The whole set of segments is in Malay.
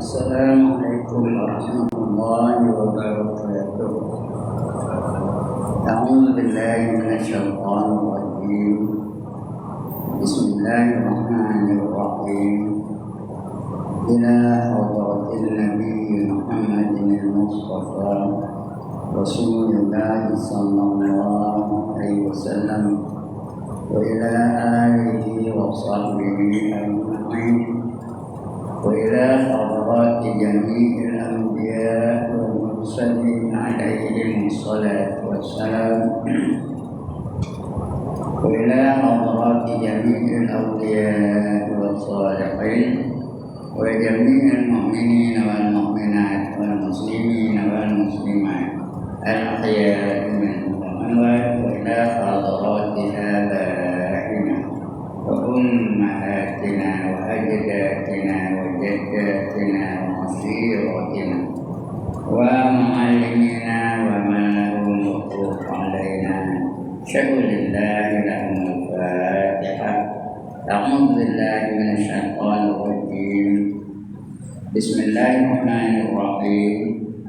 Assalamualaikum warahmatullahi wabarakatuh. A'udzu billahi minasyaitonir rajim. Bismillahirrahmanirrahim. Ila hadratil Nabi Muhammadin al-Mustafa Rasulullah sallallahu alaihi wasallam wa ila alihi wa sahbihi ajma'in. وإلى حضرات جميع الأنبياء والمرسلين عليهم الصلاة والسلام وإلى حضرات جميع الأولياء والصالحين وجميع المؤمنين والمؤمنات والمسلمين والمسلمات الأحياء منهم والأموات وإلى حضرات آبائنا وأمهاتنا وأجدادنا وجداتنا وعشيرتنا ومعلمينا ومن لهم حقوق علينا أشهد لله لهم الفاتحة. أعوذ بالله من الشيطان الرجيم. بسم الله الرحمن الرحيم.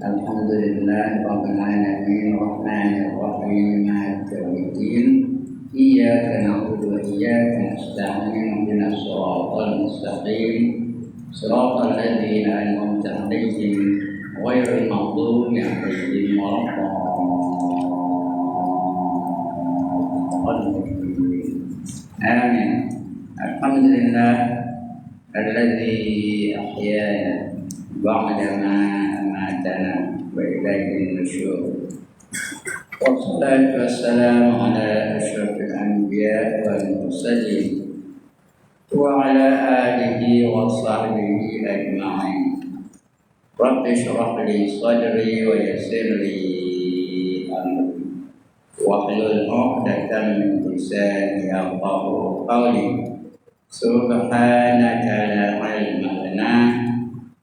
الحمد لله رب العالمين الرحمن الرحيم مالك يوم الدين. إياك نعبد وإياك نستعين اهدنا الصراط المستقيم صراط الذين أنعمت عليهم غير المغضوب عليهم ولا الضالين. آمين. الحمد لله الذي أحيانا بعدما أماتنا وإليه النشور. والصلاة والسلام على أشرف الأنبياء والمرسلين وعلى آله وصحبه أجمعين. رب اشرح لي صدري ويسر لي أمري واحلل عقدة من لساني يفقهوا قولي. سبحانك لا علم لنا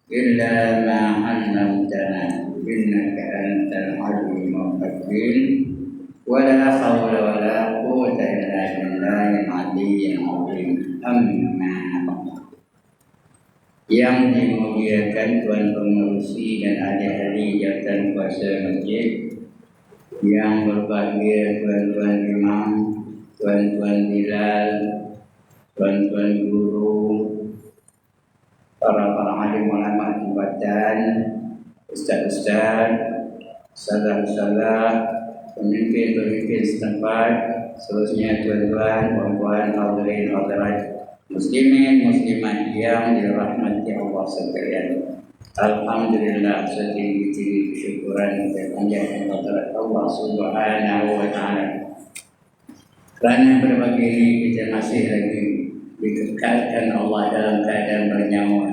إلا ما علمتنا إنك أنت العليم الحكيم. ولا حول ولا قوة إلا بالله العلي العظيم. Amma yang dimuliakan Tuan Pengerusi dan ahli-ahli jawatan kuasa masjid, yang berbahagia tuan-tuan imam, tuan-tuan bilal, tuan-tuan guru, para alim ulama tempatan, ustaz-ustaz, salah-salah, pemimpin-pemimpin setempat, seterusnya tuan-tuan, puan-puan, hadirin hadirat, muslimin muslimat yang dirahmati Allah sekalian. Alhamdulillah, setinggi-tinggi kesyukuran dan panjang hadirat Allah Subhanahu wa taala. Kerana berbagi ini kita masih lagi dikekalkan Allah dalam keadaan bernyawa.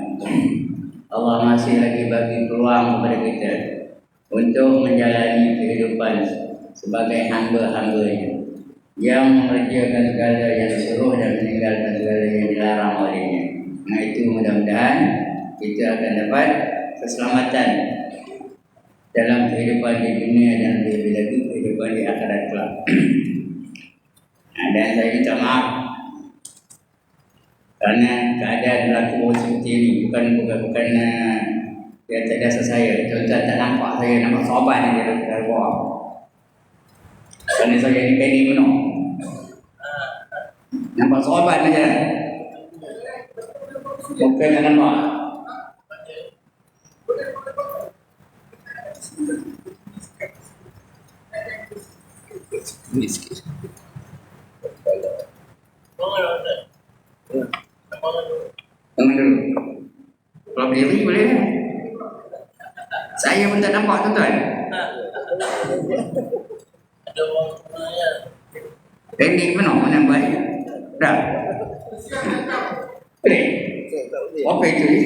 Allah masih lagi bagi peluang kepada kita untuk menjalani kehidupan sebagai hamba-hambanya yang mengerjakan segala yang disuruh dan meninggalkan segala yang dilarang olehnya. Nah, itu mudah-mudahan kita akan dapat keselamatan dalam kehidupan di dunia dan lebih lagi kehidupan di akhirat kelak. Dan saya minta maaf kerana keadaan berlaku seperti ini bukan dia tak dasar saya. Tuan-tuan tak nampak saya, nampak sorban dia dari bawah. Kerana saya ni pendek penuh. Nampak sorban saja. Bukan tak nampak. Ini sikit. Bangun dulu. Kalau berdiri boleh. Saya pun tak nampak tuan-tuan. Pendek penuh mana baik. Dah. Boleh. Apa itu ni?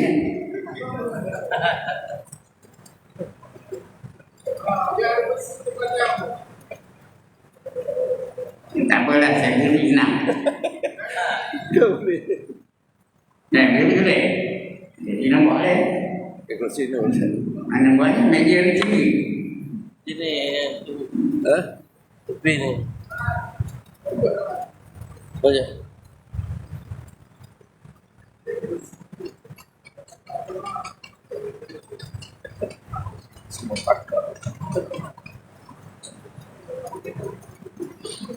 Tak apalah, saya beri senang. Nah, boleh. Jadi nampak boleh. Mana banyak media ni tinggi. Ini tepi ni. Banyak.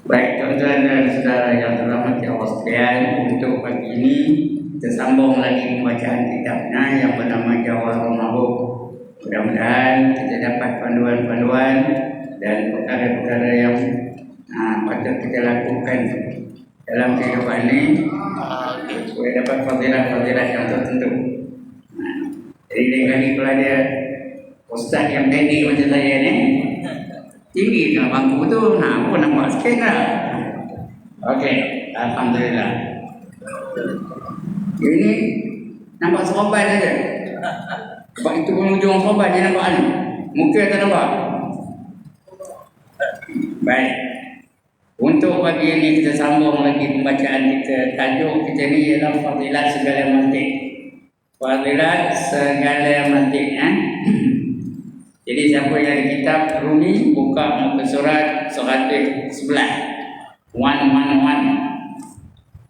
Baik tuan-tuan dan saudara yang terhormat Allah sekalian, untuk pagi ini kita sambung lagi pembacaan kitabnya yang bernama Jawahirul Ma'ruf. Mudah-mudahan kita dapat panduan-panduan dan perkara-perkara yang patut kita lakukan dalam kehidupan ini supaya dapat fadilah-fadilah yang tertentu. Jadi lain-kali kalau ada ustaz yang pendek macam saya ni, tinggi nak bangku tu, aku nampak sikit lah. Okey, alhamdulillah. Ini nampak serban saja. Sebab itu penghujung serban dia nampak ni. Muka tak nampak. Baik. Untuk pagi ini kita sambung lagi pembacaan kita. Tajuk kita ni ialah Fadilat Segala Mantik. Fadilat Segala Mantik. Jadi siapa yang ada kitab Rumi, buka muka surat 111. 111.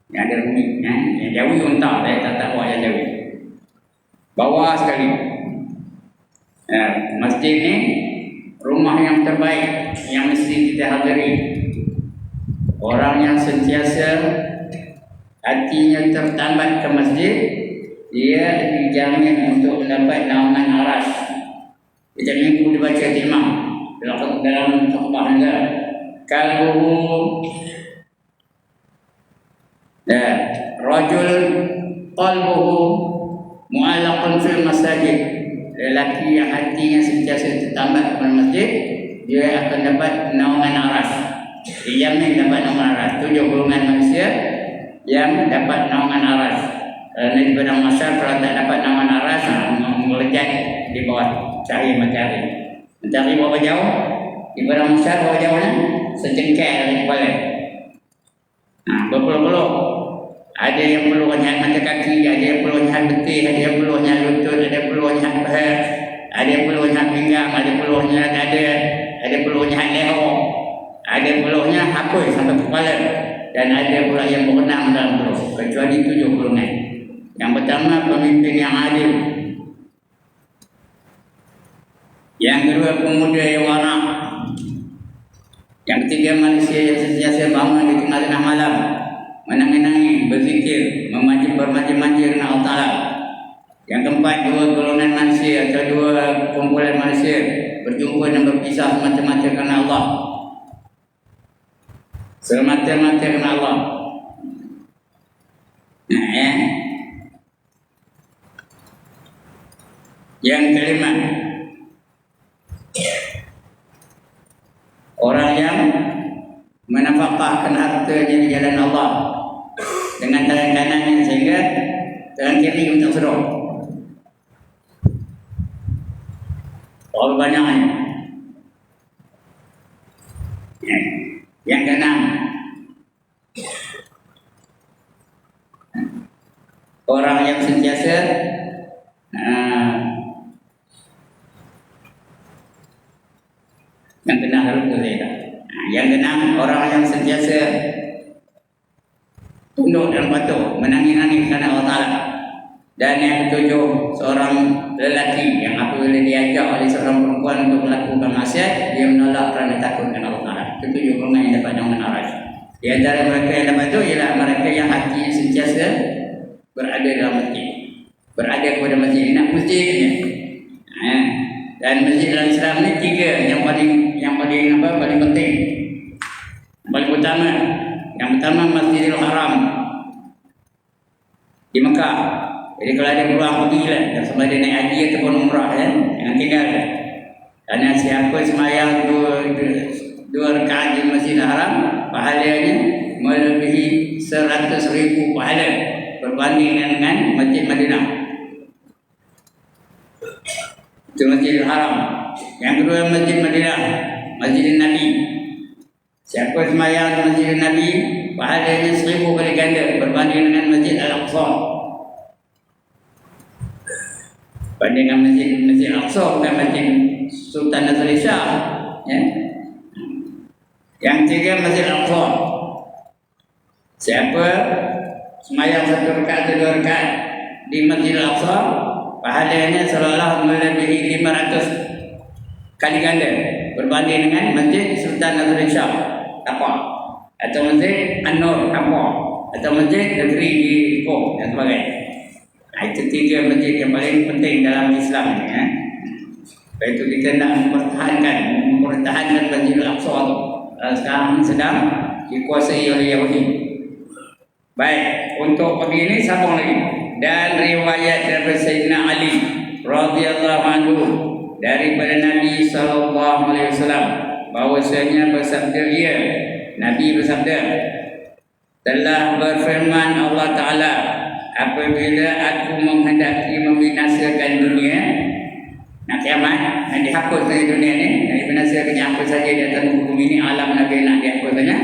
Yang ada Rumi. Yang Jawi entah, saya tak bawa yang Jawi. Bawah sekali. Masjid ni rumah yang terbaik yang mesti kita hadiri. Orang yang sentiasa hatinya tertambat ke masjid, dia dijamin untuk mendapat naungan aras. Setiap minggu dibaca imam dalam khutbah anda. Kalbuhu rajul qalbuhu mu'allaqun fil masajid. Lelaki yang hatinya sentiasa tertambat kepada masjid, dia akan dapat naungan aras. Dijamin dapat naungan aras. 7 golongan manusia yang dapat naungan aras. Di padang mahsyar kalau tak dapat naungan aras, melejat di bawah cahaya matahari. Matahari berapa jauh? Di padang mahsyar berapa jauhnya? Sejengkal dari kepala. Berpuluh-puluh. Ada yang peluh hanya mata kaki, ada yang peluh hanya betis, ada yang peluh hanya lutut, ada yang peluh hanya paha, ada yang peluh hanya pinggang, ada peluh hanya dada, ada peluh hanya leher, ada peluhnya hapus sampai kepala, dan ada pula yang berenang dalam peluh. Kecuali 7 golongan. Yang pertama, pemimpin yang adil. Yang kedua, pemuda yang warak. Yang ketiga, manusia yang sentiasa bangun di tengah-tengah malam, menangi-nangi, berzikir, bermanja-manja dengan Allah Ta'ala. Yang keempat, 2 golongan manusia atau 2 kumpulan manusia berjumpa dan berpisah semata-mata kerana Allah. Semata-mata kerana Allah. Yang kelima, orang yang menafkahkan hartanya di jalan Allah dengan tangan kanannya sehingga tangan kiri untuk sedekah. Berapa banyaknya? Yang keenam, orang yang sentiasa yang kena harus berbeza. Yang keenam, orang yang sentiasa tunduk dan patuh, menangi-nangi kerana Allah Ta'ala. Dan yang ketujuh, seorang lelaki yang apabila diajak oleh seorang perempuan untuk melakukan maksiat, dia menolak kerana takut dengan Allah Ta'ala. Ketujuh golongan yang dapat naungan aras. Di antara mereka yang dapat itu ialah mereka yang hatinya sentiasa berada dalam masjid, berada kepada masjid, nak masjid ni. Dan masjid dalam Islam ni 3 yang paling penting. Paling utama. Yang pertama, Masjidil Haram di Mekah. Jadi kalau ada peluang pergilah, sama ada naik haji ataupun umrah, jangan tinggal. Karena siapa semayang 2 rakaat di Masjidil Haram, pahalanya melebihi 100,000 pahala berbanding dengan Masjid Madinah. Itu Masjidil Haram. Yang kedua, Masjid Madinah, Masjid Nabi. Siapa semayang di Masjid Nabi, pahalanya 1000 kali ganda berbanding dengan Masjid Al-Aqsa. Bandingkan Masjid Al-Aqsa bukan Masjid Sultan Nazari Shah. Yang ketiga, Masjid Al-Aqsa. Siapa semayang 1 rakaat atau 2 rakaat di Masjid Al-Aqsa, pahalanya seolah melebihi 500 kali ganda berbanding dengan Masjid Sultan Nazrul Shah Tapa, atau Masjid An-Nur Tapa, atau Masjid Negeri di Ipoh dan sebagainya. Itu 3 masjid yang paling penting dalam Islam ni. Sebab itu kita nak mempertahankan Masjidil Aqsa tu. Sekarang sedang dikuasai oleh Yahudi. Baik, untuk pagi ini sambung lagi. Dan riwayat daripada Sayyidina Ali radhiyallahu anhu daripada Nabi sallallahu alaihi wasallam bahwasanya bersabda ia, Nabi bersabda, telah berfirman Allah Taala, apabila aku menghendaki membinasakan dunia, nak kiamat, nak dihapus dari dunia ni, nak dibinasakan apa saja di atas bumi ini, alam Nabi nak dihapuskannya,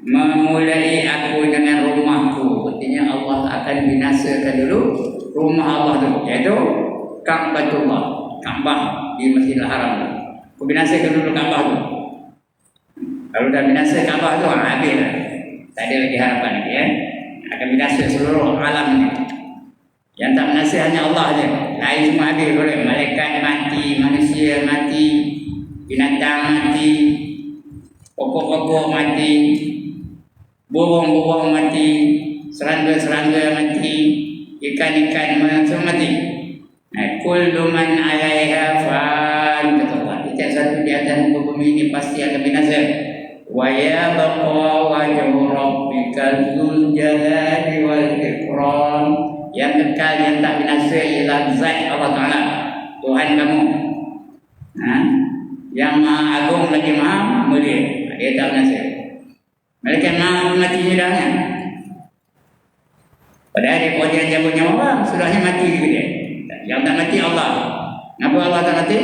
memulai aku dengan rumahku. Artinya Allah akan binasakan dulu rumah Allah tu, iaitu Ka'batullah, Ka'bah di Masjidil Haram tu. Aku binasakan dulu Ka'bah tu. Kalau dah binasa Ka'bah tu, habis dah. Tak ada lagi harapan lagi, ya. Akan binasa seluruh alam ni. Yang tak binasa hanya Allah saja. Lain semua habis boleh. Malaikat mati, manusia mati, binatang mati, pokok-pokok mati, burung-burung mati, serangga-serangga mati, ikan-ikan semua mati. Kullu man 'alaiha fan, kata Allah. Setiap satu di atas muka bumi ini pasti akan binasa. Wa yabqa wajhu rabbika dzul jalali wal ikram. Yang kekal, yang tak binasa ialah zat Allah Taala, Tuhan kamu. Yang Maha Agung lagi Maha Mulia. Dia tak binasa. Mereka mahu mati dah. Padahal dia kuasa jabut nyawa, sudahnya mati juga dia. Yang tak mati Allah. Kenapa Allah tak mati?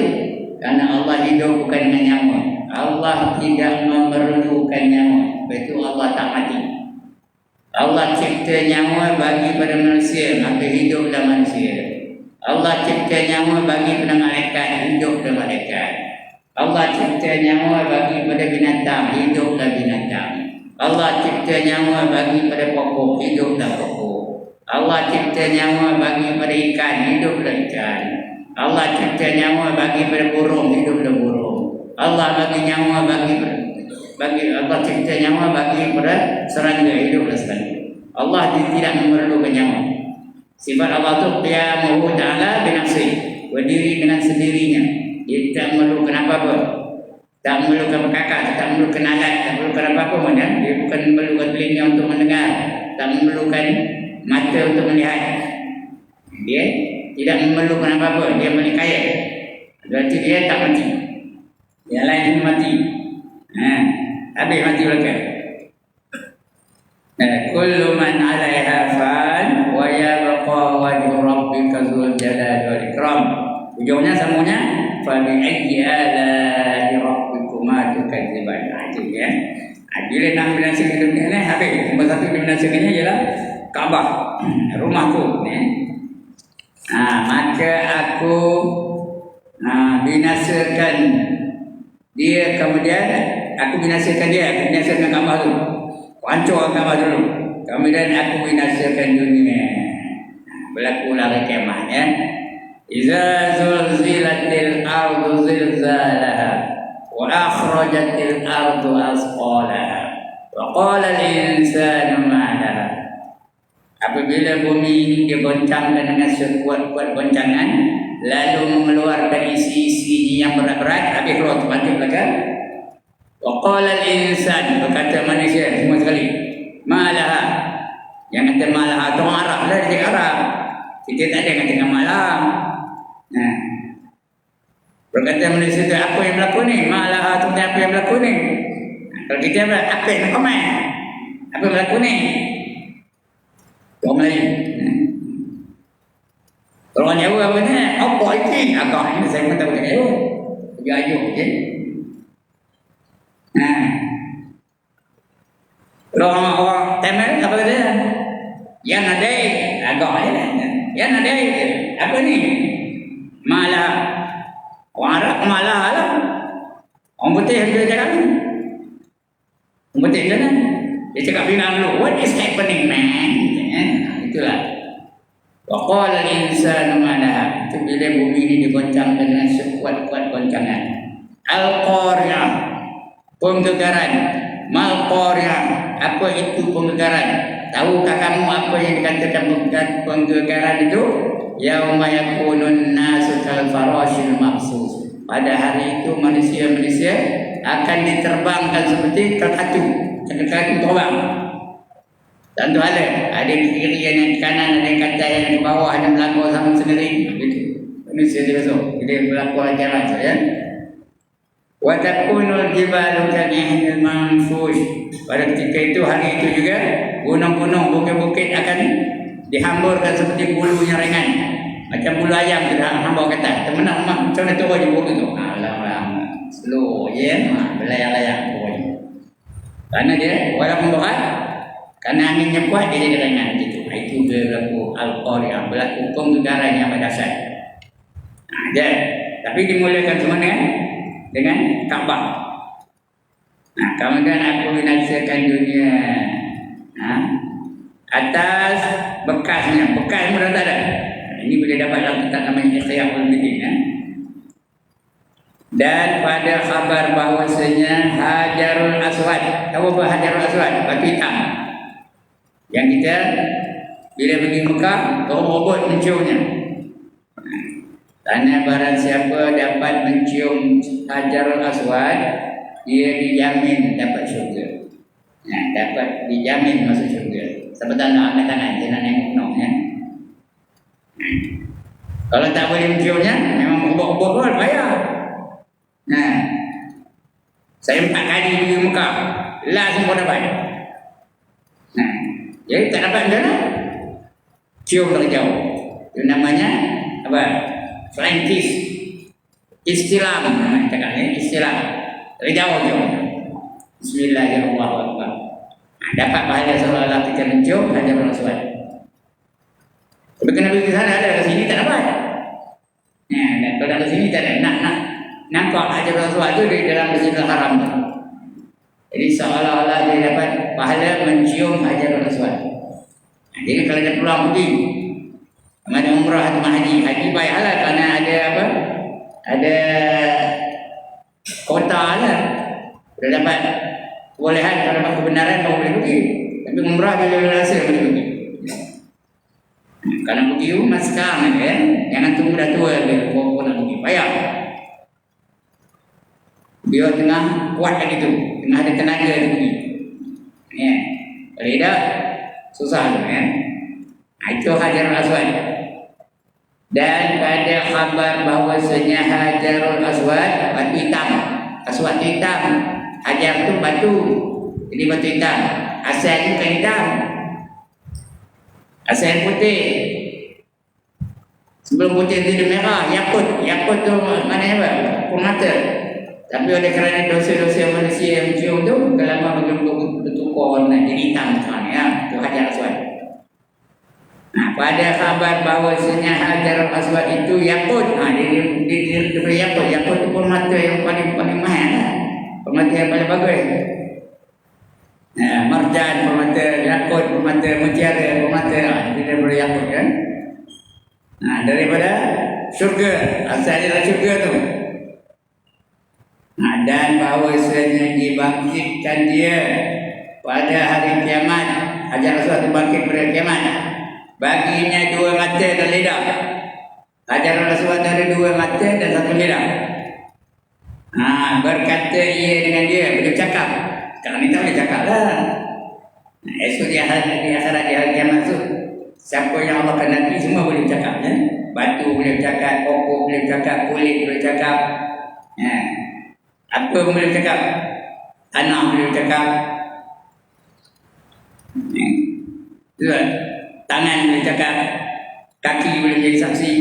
Karena Allah hidup bukan dengan nyawa. Allah tidak memerlukan nyawa. Itu Allah tak mati. Allah cipta nyawa bagi pada manusia, maka hiduplah manusia. Allah cipta nyawa bagi pada malaikat, hiduplah malaikat. Allah cipta nyawa bagi pada binatang, hiduplah binatang. Allah cipta nyawa bagi pada pokok, hiduplah pokok. Allah cipta nyawa bagi pada ikan, hiduplah ikan. Allah cipta nyawa bagi pada burung, hiduplah burung. Allah bagi nyawa Allah cipta nyawa bagi pada serangga, hiduplah serangga. Allah tidak memerlukan nyawa. Sifat Allah tu qiyamuhu ta'ala binafsi, berdiri dengan sendirinya. Dia tak memerlukan apa-apa. Tak memerlukan perkakas, tak memerlukan alat, tak memerlukan apa-apa pun. Dia bukan memerlukan telinga untuk mendengar, tak memerlukan mata untuk melihat. Dia tidak memerlukan apa-apa. Dia milik kaya. Berarti dia tak mati. Yang lain semua mati. Habis mati belakang. Kullu man 'alaiha fan wa yabqa wajhu rabbika dzul jalali wal ikram. Ujungnya semuanya fa bi ayyi ala'i rabbikuma tukadziban. Itu ya. Bila nak binasakan dunia ni habis. Nombor satu binasakannya ialah Kaabah, rumahku ni. Maka aku binasakan dia, kemudian aku binasakan dia, aku binasakan Kaabah tu. Hancur Kaabah dulu. Kemudian aku binasakan dunia. Berlakulah kiamat, ya. Iza zulzilatil ardu zilzalaha wa akhrajatil ardu asqalaha wa qala al-insanu ma laha. Apabila bumi ini digoncangkan dengan sekuat-kuat goncangan, lalu mengeluarkan isi-isi yang berat-berat, habis keluar terbalik belakang. Wa qala al-insan, berkata manusia semua sekali, ma laha. Yang kata ma laha tu orang Arab lah, dia Arab. Kita tak ada kata ma laha. Berkata manusia tu, apa yang berlaku ni? Ma laha tu apa yang berlaku ni? Kalau kita berkata, apa yang nak komen? Apa yang berlaku ni? Orang Melayu. Orang Jawa apa ni? Apa ini? Agak ini saya pun tahu Jawa. Pergi ayuh je. Orang Tamil apa kata? Yang ada agak ni. Yang ada apa ni? Malah. Orang Arab malah lah. Orang putih dia cakap ni. Orang putih dia kan? Dia cakap bilang dulu, what is happening man? Itulah. Wa qala al-insanu ma laha. Itu bila bumi ini digoncang dengan sekuat-kuat goncangan. Al-Qari'ah, penggegaran. Mal Qari'ah, apa itu penggegaran? Tahukah kamu apa yang dikatakan penggegaran itu? Yauma yakunun nasu kal farashil mabsus. Pada hari itu manusia-manusia akan diterbangkan seperti kakatu terbang. Tentu ada di kiri, ada di kanan, ada di kanan, ada di bawah, ada berlaku sama sendiri. Begitu. Manusia dia besok. Dia berlaku ajaran saya. Wa takunul jibalu kal-ihnil manfush. Pada ketika itu, hari itu juga gunung-gunung, bukit-bukit akan dihamburkan seperti bulu yang ringan. Macam bulu ayam kita hambur kata. Temenang mak macam mana turun je bukit tu. Alam slow je, belayar-layar turun. Karena dia walaupun berat, karena anginnya kuat dia jadi ringan gitu. Itu berlaku Al-Qari'ah, berlaku penggegaran yang berdasar. Dia tapi dimulakan semana dengan Kaabah. Kemudian aku binasakan dunia. Atas bekasnya, bekas sudah tak ada. Ini boleh dapat dalam kitab namanya Ikhya Ulumuddin. Dan pada khabar bahawasanya Hajarul Aswad, tahu apa Hajarul Aswad? Batu hitam. Yang kita bila pergi Mekah, robot menciumnya. Tanya barang siapa dapat mencium Hajarul Aswad, dia dijamin dapat syurga. Dapat dijamin masuk syurga. Sebab nak angkat tangan, dia nak nengok gunung ya. Kalau tak boleh menciumnya, memang ubah-ubah pun bayar. Saya 4 kali pergi Mekah, lah semua dapat. Jadi tak dapat macam mana? Cium dari jauh. Itu namanya apa? Flying kiss. Istilam. Cakap ni istilam. Dari jauh je. Bismillahirrahmanirrahim. Dapat pahala seolah-olah kita mencium Hajarul Aswad. Tapi kena pergi ke sana ada, ke sini tak dapat. Kalau dah ke sini tak ada. Nak nampak Hajarul Aswad tu di dalam Masjidil Haram tu. Jadi seolah-olah dia dapat pahala mencium Hajarul Aswad. Jadi kalau dia pulang pergi mana umrah atau haji bayarlah kerana ada apa? Ada kota lah. Sudah dapat kebolehan, kalau dapat kebenaran kau boleh pergi. Tapi umrah bila rasa boleh pergi. Kalau pergi mas sekarang ya, jangan tunggu dah tua dia baru nak pergi. Bayar. Dia tengah kuat lagi tu, tengah ada tenaga tu pergi. Ya. Kalau tidak susah tu ya. Itu Hajarul Aswad. Dan pada khabar bahawasanya Hajarul Aswad batu hitam. Aswad hitam. Hajar tu batu. Jadi batu hitam. Asal tu bukan hitam. Asal putih. Sebelum putih tu dia merah. Yakut. Yakut tu mana apa? Permata. Tapi oleh kerana dosa-dosa manusia yang mencium tu, kelama bertukar warna jadi hitam sekarang ya. Itu Hajar Aswad. Pada khabar bahawasanya Hajarul Aswad itu yakut. Dia beri yakut. Yakut itu permata yang paling mahal lah. Permata yang paling bagus. Marjan, permata yakut, permata mutiara, permata. Dia beri yakut kan. Daripada syurga. Asal dia syurga tu. Dan bahawasanya dibangkitkan dia pada hari kiamat. Hajar Aswad itu bangkit pada kiamat. Baginya 2 mata dan lidah. Hajarul Aswad ada 2 mata dan 1 lidah. Berkata ia dengan dia, boleh cakap. Sekarang ni tak boleh cakap lah. Esok di akhirat di hari kiamat tu, siapa yang Allah kehendaki semua boleh cakap ya? Batu boleh cakap, pokok boleh cakap, kulit boleh cakap. Apa pun boleh cakap. Tanah boleh cakap. Tangan boleh cakap, kaki boleh jadi saksi.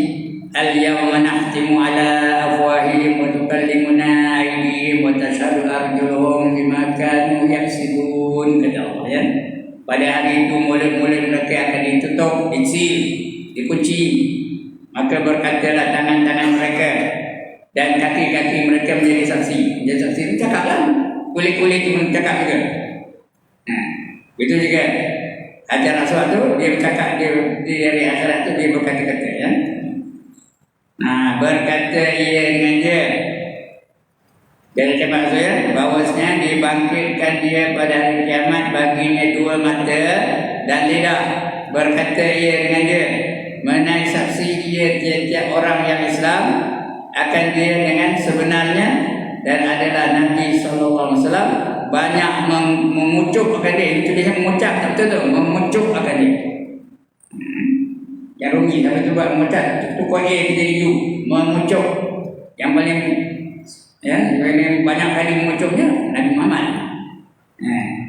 Al-yawma nahtimu ala afwahihim wa tukallimuna aydihim wa tashhadu arjuluhum bima kanu yaksibun, kata Allah ya. Pada hari itu mulut-mulut mereka akan ditutup, disil, dikunci. Maka berkatalah tangan-tangan mereka dan kaki-kaki mereka menjadi saksi. Menjadi saksi itu cakaplah. Kulit-kulit itu cakap juga. Itu juga ajaran sesuatu dia bercakap, dia dari akhirat tu dia berkata-kata ya. Berkata ia dengan dia. Dari cepat saya bahawasanya dibangkitkan dia pada hari kiamat, baginya dua mata dan lidah. Berkata ia dengan dia, mengenai saksi dia tiap-tiap orang yang Islam akan dia dengan sebenarnya, dan adalah Nabi SAW banyak memucuk akan dia. Itu dia mengucap, tak betul tu, memucuk akan dia. Yang rugi sampai tu buat mengucap, tu kau A kita U, memucuk. Yang paling yang banyak kali memucuknya Nabi Muhammad.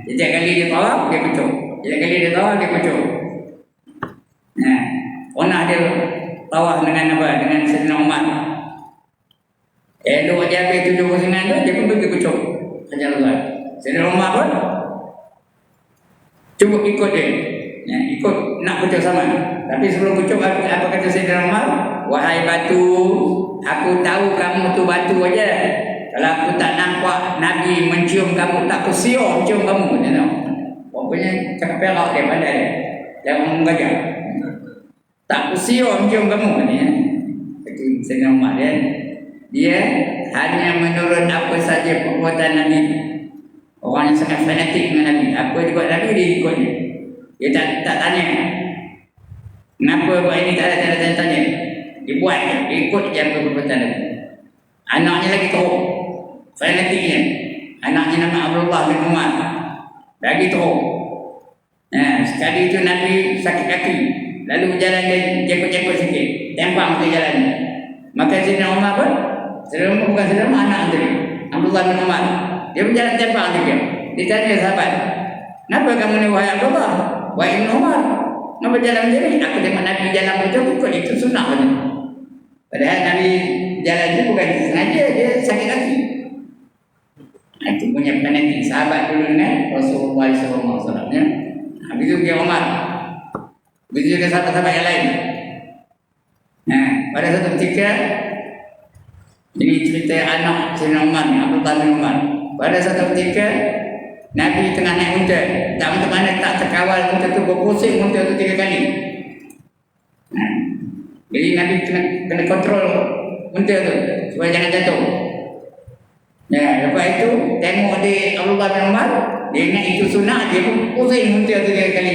Setiap kali dia tawaf dia pucuk, setiap kali dia tawaf dia pucuk. Pernah dia tawaf dengan apa? Dengan Sayyidina Umar. Dua jam 7 pusingan tu dia pun pergi pucuk. Sayyidina Umar pun cuba ikut dia. Ikut nak pucuk sama. Tapi sebelum pucuk apa kata Sayyidina Umar? Wahai batu, aku tahu kamu tu batu aja. Kalau aku tak nampak Nabi mencium kamu, tak aku siur cium kamu. Pokoknya cakap perak dia pandai. Jangan menggajak. Tak aku siur cium kamu. Itu Sayyidina Umar ya. Dia hanya menurut apa saja perbuatan Nabi. Orang yang sangat fanatik dengan Nabi. Apa dia buat Nabi, dia ikut dia. Dia tak tanya. Kenapa buat ini, tak ada tanya. Dia buat, dia ikut je apa perbuatan Nabi. Anaknya lagi teruk. Fanatiknya. Anaknya nama Abdullah bin Umar. Lagi teruk. Sekali itu Nabi sakit kaki. Lalu berjalan dia jengkut-jengkut sikit. Tempang ke jalan. Maka Sayyidina Umar pun, Sayyidina Umar bukan Sayyidina Umar, anak tadi, Abdullah bin Umar. Dia berjalan tempang juga. Dia tanya sahabat, kenapa kamu ni wahai Abdullah? Wahai Ibn Umar, kenapa jalan macam ni? Aku tengok Nabi jalan macam ikut, itu sunnah saja. Padahal Nabi jalan itu bukan sengaja, dia sakit kaki. Itu punya fanatik sahabat dulu dengan Rasulullah SAW. Habis itu dia Umar. Habis itu juga sahabat-sahabat yang lain. Pada satu ketika, ini cerita anak Sayyidina Umar, Abdullah bin Umar. Pada satu ketika, Nabi tengah naik unta. Tak untuk mana tak terkawal unta tu, berpusing unta tu 3 kali. Jadi Nabi kena kontrol unta tu supaya jangan jatuh. Lepas itu tengok di Abdullah bin Umar, dia ingat itu sunnah, dia pun pusing unta tu 3 kali.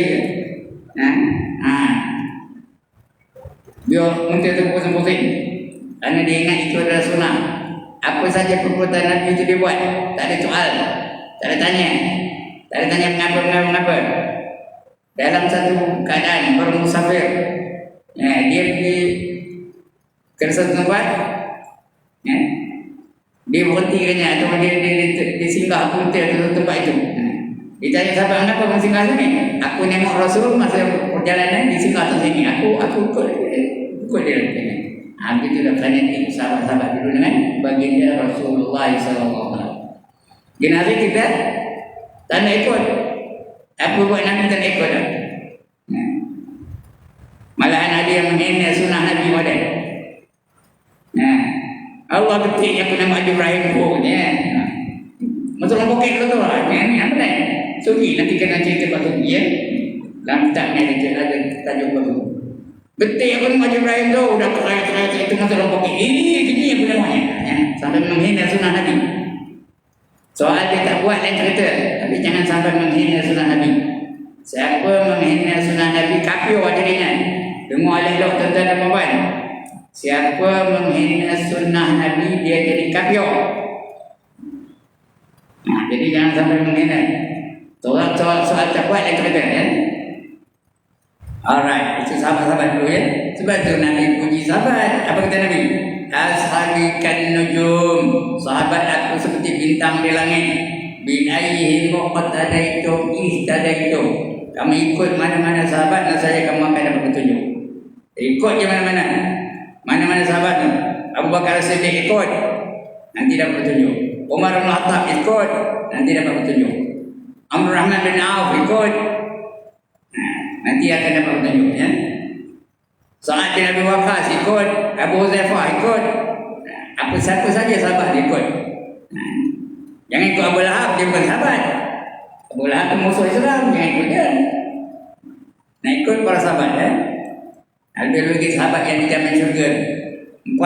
Dia unta tu pusing-pusing kerana dia ingat itu adalah sunnah. Apa saja perbuatan Nabi itu dia buat, tak ada soal, tak ada tanya, tak ada tanya mengapa. Dalam satu keadaan bermusafir, dia pergi ke satu tempat, dia berhenti katanya, atau dia singgah unta ke tempat itu. Dia tanya sahabat, kenapa kamu singgah sini? Aku nengok Rasul masa perjalanan dia singgah ke sini. Aku ikut dia. Begitu dah fanatik sahabat-sahabat dulu dengan baginda Rasulullah SAW. Generasi kita tak nak ikut. Apa buat Nabi tak ikut dah. Malahan ada yang menghina sunnah Nabi pada. Allah betik aku nama Ibrahim pokoknya. Masuk dalam poket tu lah. Ni apa ni? Sugi nanti kena cerita pasal dia. Dalam kitabnya ada tajuk pasal. Betik aku nama Ibrahim tu udah keraya-keraya itu masuk dalam poket. Ini aku namanya. Sampai menghina sunnah Nabi. Soal dia tak buat lain cerita. Tapi jangan sampai menghina sunnah Nabi. Siapa menghina sunnah Nabi, kafir jadinya. Dengar oleh tuan-tuan dan puan. Siapa menghina sunnah Nabi, dia jadi kafir. Jadi jangan sampai menghina. Soal tak buat lain cerita ya. Alright, itu sahabat-sahabat dulu ya. Sebab tu Nabi puji sahabat. Apa kata Nabi? Ashabi kan nujum. Sahabat aku seperti bintang di langit. Bin ayyihi muqtadaitum ihtadaitum. Kamu ikut mana-mana sahabat, saya kamu akan dapat petunjuk. Ikut je mana-mana. Mana-mana sahabat tu. Abu Bakar Siddiq ikut, nanti dapat petunjuk. Umar bin Khattab ikut, nanti dapat petunjuk. Amr Rahman bin Auf ikut, nanti akan dapat petunjuk ya. Sa'ad bin Abi Waqqas ikut, Abu Huzaifah ikut. Apa siapa saja sahabat dia ikut. Jangan ikut Abu Lahab, dia bukan sahabat. Abu Lahab itu musuh Islam, jangan ikut dia. Nak ikut para sahabat ada lagi sahabat yang dijamin syurga. 4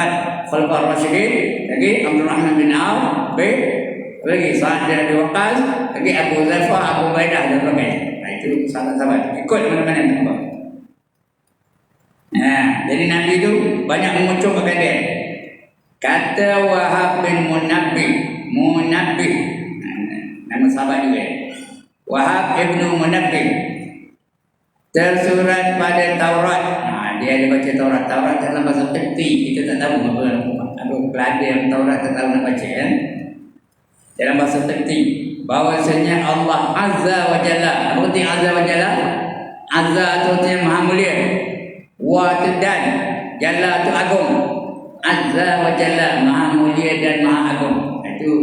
Khulafaur Rasyidin, lagi Abdurrahman bin Auf, lagi Sa'ad bin Abi Waqqas, lagi Abu Dzafar, Abu Ubaidah dan sebagainya. Itu sahabat-sahabat ikut mana-mana tempat. Jadi Nabi itu banyak mengucapkan dia. Kata Wahab bin Munabbih, nama sahabat juga. Wahab ibnu Munabbih tersurat pada Taurat. Dia ada baca Taurat. Taurat dalam bahasa Qibti, kita tak tahu apa pelajar Taurat tak tahu nak baca dalam bahasa Qibti, bahwasanya Allah Azza wa Jalla. Apa arti Azza wa Jalla? Azza itu artinya maha mulia, wa itu dan, Jalla itu agung. Azza wa Jalla, maha mulia dan maha agung. Itu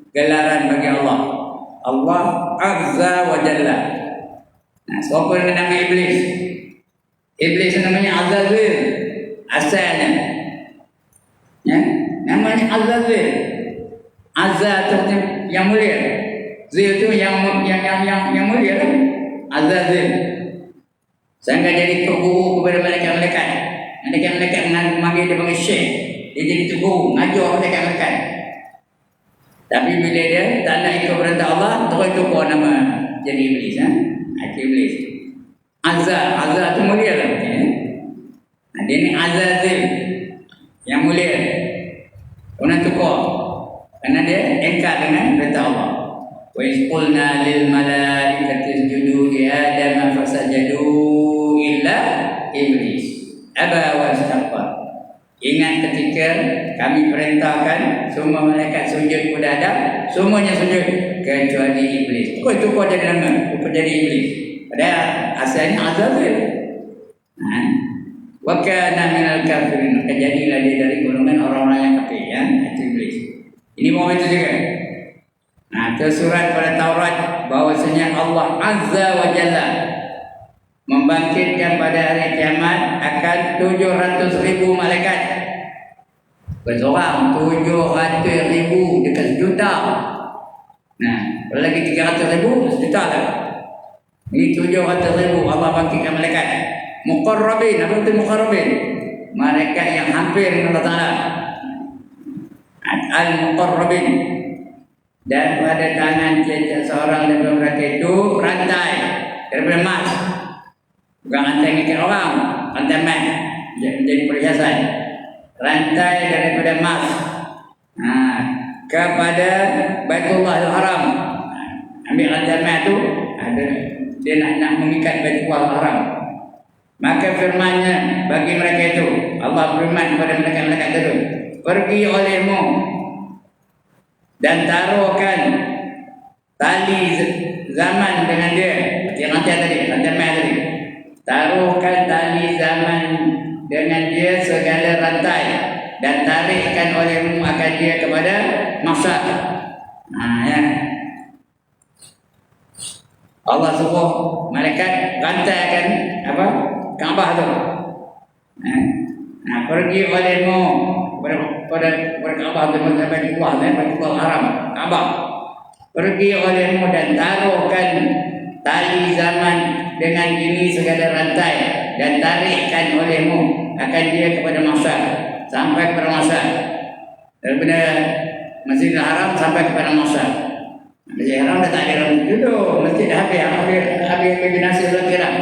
gelaran bagi Allah. Allah Azza wa Jalla. Siapa yang nama Iblis? Iblis namanya Azazil asalnya. Namanya Azazil. Azza itu yang mulia. Zil itu yang mulia kan? Azazil. Sehingga jadi guru kepada malaikat-malaikat. Malaikat-malaikat memanggil dia panggil Syekh. Dia jadi guru, ngajar malaikat-malaikat. Tapi bila dia tak nak ikut perintah Allah, terus tukar nama jadi Iblis. Itu Iblis. Azza itu mulia lah. Dia ni Azazil yang mulia. Orang tukar kerana dia engkar dengan perintah Allah. Wa isqulna lil malaikati isjudu li Adam fasajadu illa Iblis aba wa istakbar. Ingat ketika kami perintahkan semua malaikat sujud kepada Adam, semuanya sujud kecuali Iblis. Kau itu kau jadi nama, kau jadi Iblis. Padahal asalnya Azazil. Wa kana minal kafirin. Jadilah dia dari golongan orang-orang yang kafir, itu Iblis. Ini mau itu juga. Tersurat pada Taurat bahwasanya Allah Azza wa Jalla membangkitkan pada hari kiamat akan 700,000 malaikat. Bersorang 700,000 dekat sejuta. Kalau lagi 300,000 sejuta lah. Ini 700,000 Allah bangkitkan malaikat. Muqarrabin, apa itu muqarrabin? Malaikat yang hampir dengan Allah Ta'ala. Al-Muqarrabin. Dan pada tangan setiap seorang daripada mereka itu rantai daripada emas. Bukan rantai ngikat orang, rantai emas jadi perhiasan. Rantai daripada emas kepada Baitullahil Haram. Ambil rantai emas itu, dia nak mengikat Baitullahil Haram. Maka firman-Nya bagi mereka itu, Allah berfirman kepada malaikat-malaikat itu, pergi olehmu dan taruhkan tali zaman dengan dia. Yang rantai tadi, rantai emas tadi. Taruhkan tali zaman dengan dia segala rantai dan tarikkan olehmu akan dia kepada mahsyar. Allah suruh malaikat rantaikan apa? Kaabah tu. Pergi olehmu pada Kaabah tu, sampai keluar Baitullahil Haram, Kaabah. Pergi olehmu dan taruhkan tali zaman dengan ini segala rantai dan tarikkan olehmu akan dia kepada mahsyar, sampai kepada mahsyar. Daripada Masjidil Haram sampai kepada mahsyar. Masjidil Haram dah tak ada orang duduk, masjid dah habis binasa lagi dah.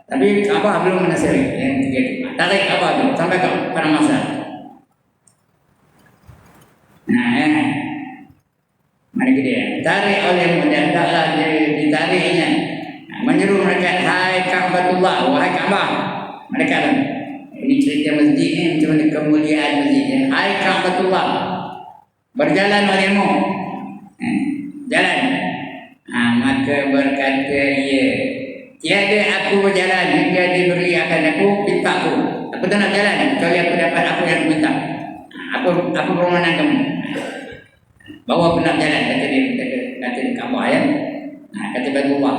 Tapi Kaabah belum menasiri. Yang tiga itu, tarik Kaabah tu sampai kepada mahsyar. Mari kita tarik olehmu dan taklah ditariknya. Menyeru mereka, hai Ka'batullah, wahai Kaabah. Mereka ini cerita masjid ni macam mana kemuliaan masjid ni. Hai Ka'batullah, berjalan olehmu, jalan. Maka berkata ia, tiada aku berjalan hingga diberi akan aku pintaku. Aku tak nak jalan kecuali aku dapat apa yang aku minta. Apa permohonan kamu? Bawa aku nak jalan, kata dia Kaabah ya. Kata Baitullah.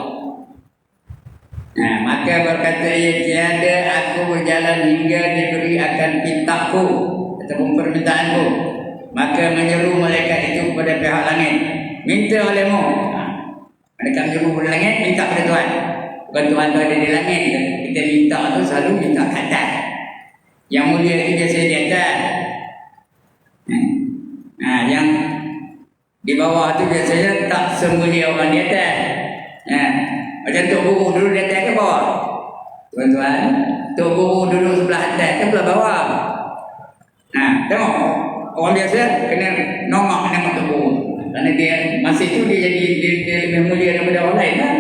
Maka berkata ia, tiada aku berjalan hingga diberi akan pintaku ataupun permintaanku. Maka menyeru malaikat itu kepada pihak langit, minta olehmu. Mereka menyeru kepada langit, minta kepada Tuhan. Bukan Tuhan tu ada di langit. Kita minta tu selalu minta kat atas. Yang mulia tu biasa di atas. Yang di bawah tu biasanya tak semulia orang di atas. Macam Tok Guru dulu di atas ke bawah? Tuan-tuan, Tok Guru dulu sebelah atas ke sebelah bawah? Tengok. Orang biasa kena nongak nama Tok Guru. Kerana dia masih tu dia jadi dia lebih mulia daripada orang lain kan?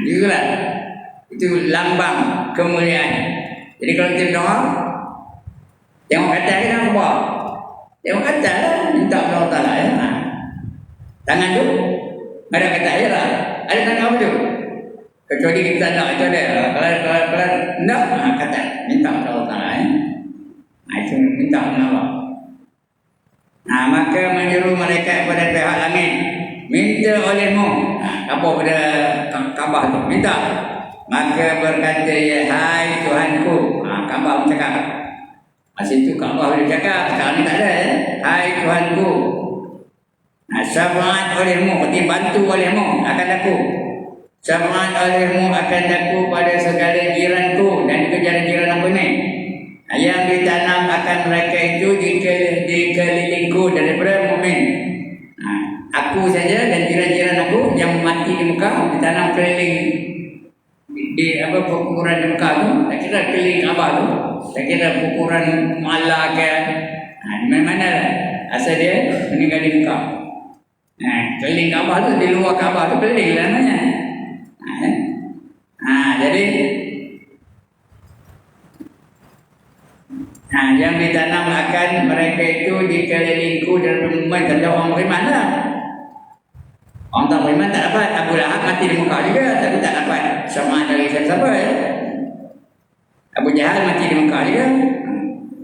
Itulah. Itu lambang kemuliaan. Jadi kalau kita berdoa, tengok atas ke tengok bawah? Tengok atas lah. Minta kepada Allah Ta'ala ya. Tangan tu ada kata je lah. Ada tangan apa tu? Kecuali kita nak itu ada. Kalau nak, kata minta kepada Allah Ta'ala ya. Itu minta kepada Allah. Maka menyuruh mereka kepada pihak langit, minta olehmu. Apa pada Kaabah tu? Minta. Maka berkata, ya hai Tuhanku. Kaabah bercakap. Masa itu Kaabah boleh cakap. Sekarang ni tak ada ya. Hai Tuhanku. Syafaat olehmu, berarti bantu olehmu akan aku. Syafaat olehmu akan aku pada segala jiranku dan juga jiran-jiran aku ni. Yang ditanam akan mereka itu dikelilingku daripada mukmin. Aku saja dan jiran-jiran aku yang mati di Mekah ditanam keliling di pukuran di Mekah tu. Tak kira keliling apa tu. Tak kira pukuran Mala ke. Di mana-mana lah. Asal dia meninggal di Mekah. Keliling Kaabah tu, di luar Kaabah tu keliling lah namanya. Jadi yang ditanam akan mereka itu dikelilingku dan pemain terjauh orang beriman lah. Orang tak beriman tak dapat. Abu Lahab mati di Mekah juga, tapi tak dapat sama dari siapa ya. Abu Jahal mati di Mekah juga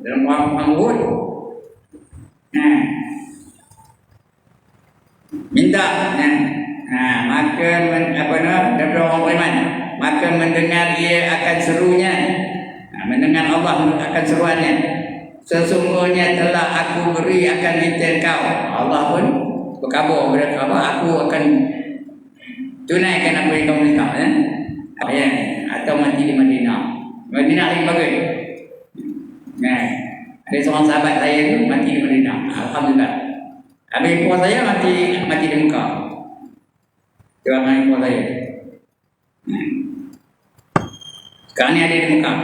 dalam perang Uhud. Minta maka daripada orang beriman, maka mendengar dia akan serunya, mendengar Allah akan seruannya. Sesungguhnya telah aku beri akan kita kau. Allah pun berkabur kepada kau, aku akan tunaikan apa yang kau minta ya. Atau mati di Madinah. Madinah lagi bagus. Ada seorang sahabat saya tu mati di Madinah. Alhamdulillah. Habis puas saya mati di Mekah. Dia main puas saya. Sekarang ni ada di Mekah.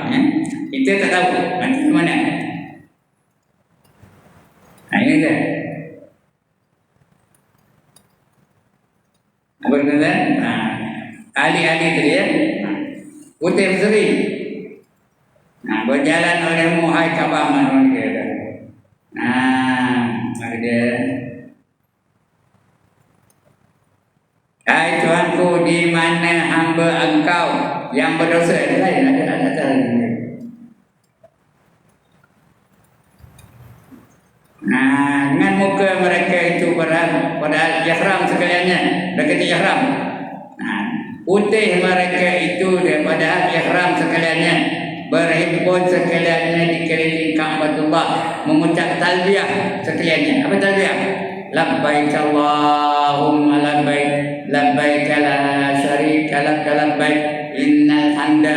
Kita tak tahu mati di mana. Ini dia. Apa kata? Ahli-ahli tadi ya. Putih berseri. Berjalan olehmu hai Kaabah mana dia kata. Ada. Hai Tuhanku, di mana hamba engkau yang berdosa? Ada. Dengan muka mereka itu pada ihram sekaliannya, dekat ihram. Putih mereka itu daripada ihram sekaliannya, berhimpun sekaliannya dikelilingi Ka'batullah, mengucap talbiyah sekaliannya. Apa talbiyah? Labbaik Allahumma labbaik, labbaik la syarika lak labbaik, innal hamda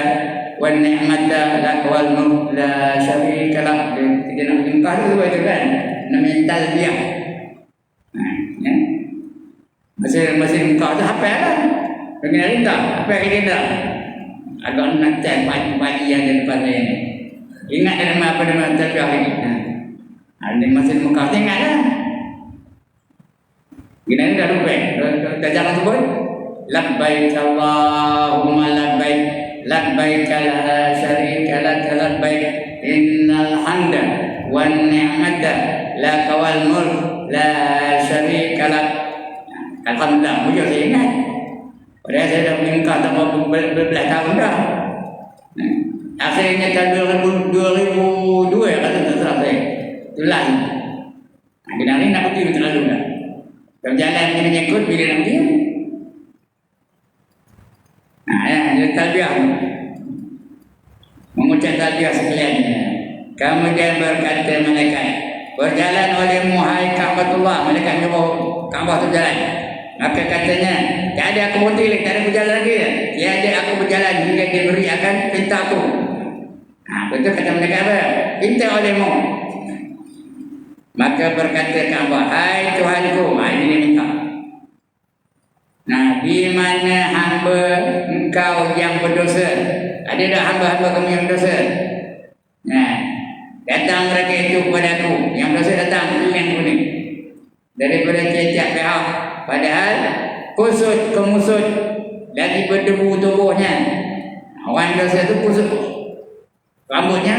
wan ni'mata lak wal mulk la syarika lak. Kita nak jumpa tu kan, namanya talbiyah. Masih muka tu hafal kan? Dengar tak? Hafal kita tak? Agak nak cek pagi yang di depan saya ni. Ingat nama apa nama talbiyah lagi? Ada masih muka tu ingat kan? Gini dah lupa. Dah jangan sebut. Labbaik Allahumma labbaik, labbaik la syarika lak labbaik, innal hamda wan ni'mata lak wal mulk la syarika lak. Alhamdulillah, mujur saya ingat. Padahal saya dah meningkat tak berbelas tahun dah. Akhirnya tahun 2002 kata tak salah saya. Itulah. Kena ni nak pergi terlalu dah. Berjalan menyangkut bila nak pergi. Dia talbiyah. Mengucap talbiyah sekaliannya. Kemudian berkata malaikat, berjalan olehmu hai Ka'batullah. Malaikat jumpa Kaabah tu jalan. Maka katanya, tak ada aku berhenti lagi, tak ada berjalan lagi. Tiada aku berjalan hingga diberi akan pinta aku. Betul kata mereka apa? Pinta olehmu. Maka berkata Ka'bah, hai Tuhanku, ini minta. Di mana hamba engkau yang berdosa? Ada tak hamba-hamba kamu yang berdosa? Datang mereka itu kepada aku. Yang berdosa datang, itu yang kuning. Daripada tiap-tiap pihak. Padahal kusut kemusut lagi berdebu tubuhnya. Orang dosa itu kusut rambutnya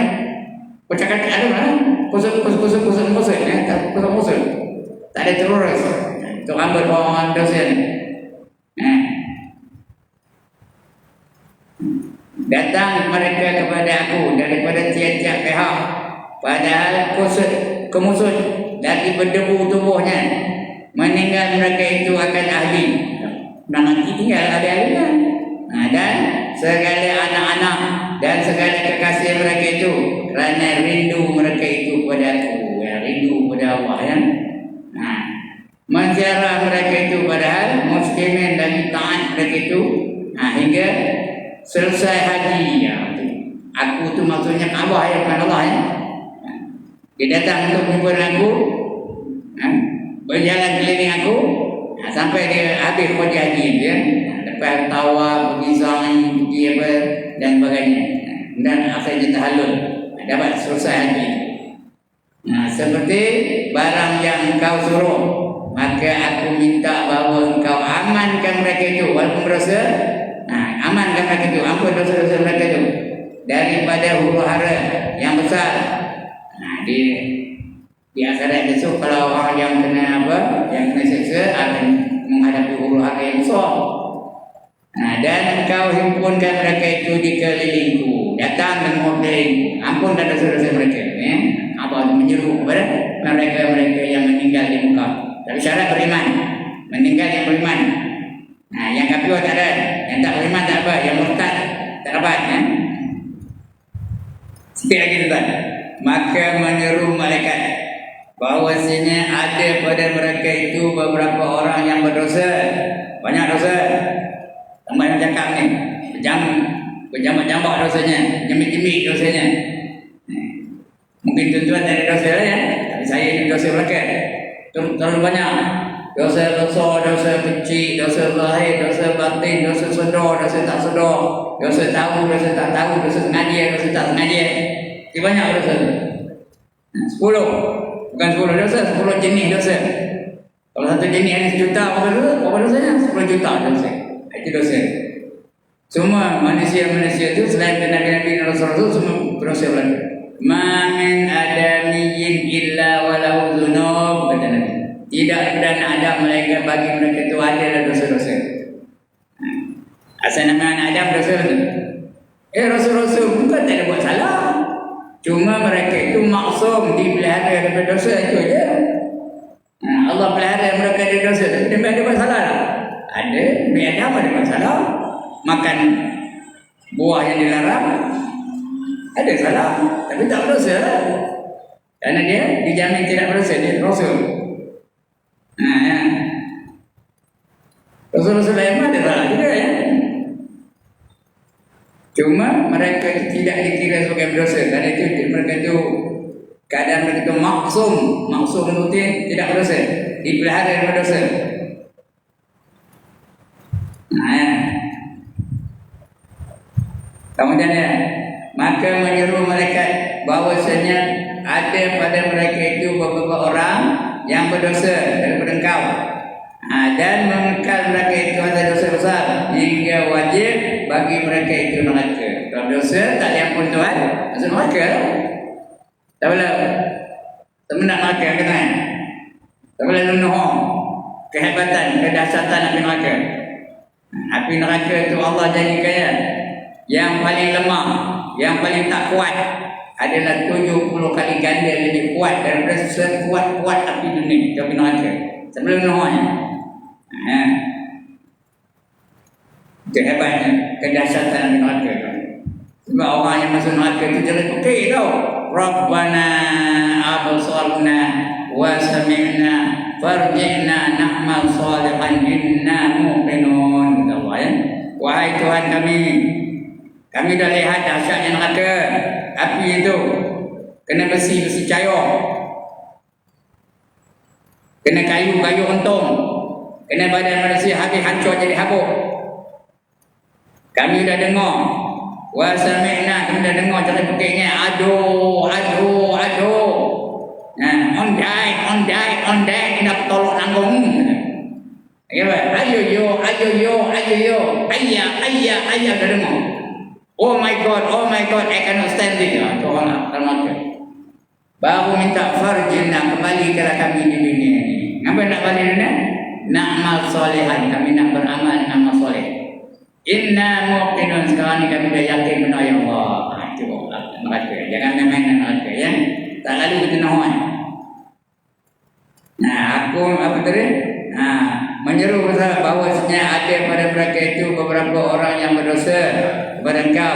kocak-kacak ada mana? Kusut tak ada terurus. Itu rambut orang dosa ni. Datang mereka kepada aku daripada tiap-tiap pihak. Padahal kusut kemusut lagi berdebu tubuhnya. Meninggal mereka itu akan ahli. Nanti tinggal ada ahlinya. Dan segala anak-anak dan segala kekasih mereka itu kerana rindu mereka itu kepada aku, rindu kepada Allah ya. Menziarah mereka itu padahal muslimin dan taat mereka itu hingga selesai haji ya. Aku tu maksudnya Ka'bah ya, bukan Allah ya. Dia datang untuk menjumpa aku, berjalan keliling aku sampai dia habis haji dia. Lepas tawaf, pergi sa'i, pergi apa dan sebagainya. Dan akhirnya tahallul, dapat selesai haji. Seperti barang yang engkau suruh, maka aku minta bahawa engkau amankan mereka itu walaupun berdosa. Amankan mereka itu, ampun dosa-dosa mereka itu daripada huru-hara yang besar. Di akhirat besok kalau orang yang kena yang kena seksa akan menghadapi huru-hara yang besar. Dan engkau himpunkan mereka itu di kelilingku, datang dan mengelilingi, ampunkan dosa-dosa mereka. Apa menyeru kepada mereka-mereka yang meninggal di Mekah. Tapi syarat beriman, meninggal yang beriman. Yang kafir tak ada, yang tak beriman tak apa, yang murtad tak dapat. Sikit lagi tuan. Maka menyeru malaikat bahawasanya ada pada mereka itu beberapa orang yang berdosa, banyak dosa. Tambah yang cakap ni, berjambak-jambak dosanya, jemik-jemik dosanya. Mungkin tuan-tuan ada dosa ya, tapi saya ini dosa mereka terlalu banyak. Dosa besar, dosa kecil, dosa zahir, dosa batin, dosa sedar, dosa tak sedar, dosa tahu, dosa tak tahu, dosa sengaja, dosa tak sengaja. Ini banyak dosa. 10, bukan 10 dosa, 10 jenis dosa. Kalau satu jenis ada 1 juta, apa dosanya? 10 juta dosa. Itu dosa. Semua manusia-manusia itu selain Nabi-Nabi dan Rasul-Rasul semua berdosa belaka. Ma min adamiyyin illa walahu dzunub, kata Nabi. Tidak dan ada malaikat bagi mereka itu ada dosa-dosa. Asal nama anak Adam dosa tu. Rasul-Rasul bukan tak ada buat salah. Cuma mereka itu maksum dipelihara daripada dosa itu aja. Allah pelihara mereka dari dosa, tapi dia ada buat salah lah. Ada, Nabi Adam ada buat salah. Makan buah yang dilarang ada salah, tapi tak berdosa lah. Kerana dia dijamin tidak berdosa, dia Rasul. Rasul Sulaiman ada salah juga ya. Cuma mereka tidak dikira sebagai berdosa. Kerana itu mereka itu keadaan mereka itu maksum itu tidak berdosa, dipelihara dari berdosa. Kemudian maka menyeru malaikat bahawasanya ada pada mereka itu beberapa orang yang berdosa daripada engkau, dan mengekal mereka itu ada dosa besar hingga wajib bagi mereka itu neraka. Kalau dosa tak diampun Tuhan, masuk neraka. Tak boleh temenak neraka kena. Tak boleh lenuh kehebatan, kedahsyatan api neraka. Api neraka itu Allah jadikan yang paling lemah, yang paling tak kuat adalah 70 kali ganda lebih kuat daripada sekuat-kuat api dunia, api neraka. Sebelum nuhnya. Itu hebatnya, kedahsyatan api neraka. Sebab orang yang masuk neraka itu jelas okey tau. Rabbana absarna wa sami'na farji'na na'mal salihan inna muqinun. Kata Allah ya. Wahai Tuhan kami dah lihat dahsyatnya neraka. Api itu kena besi cair, kena kayu untung, kena badan manusia habis hancur jadi habuk. Kami dah dengar, wa sami'na, kami dah dengar cara pekiknya, aduh. On die, nak tolong nanggung. Ayo yo, ayah dah dengar. Oh my God, I cannot stand it. Tolonglah, termakan. Baru minta farjina, kembalikanlah kami di dunia ini. Apa nak balik dunia? Na'mal solehan, kami nak beramal amal soleh. Inna muqinun, sekarang ni kami dah yakin benar ya Allah. Itu neraka. Jangan main-main neraka ya. Tak lalu kita nahan. Aku apa tadi? Menyeru bahawasanya ada pada mereka itu beberapa orang yang berdosa kepada engkau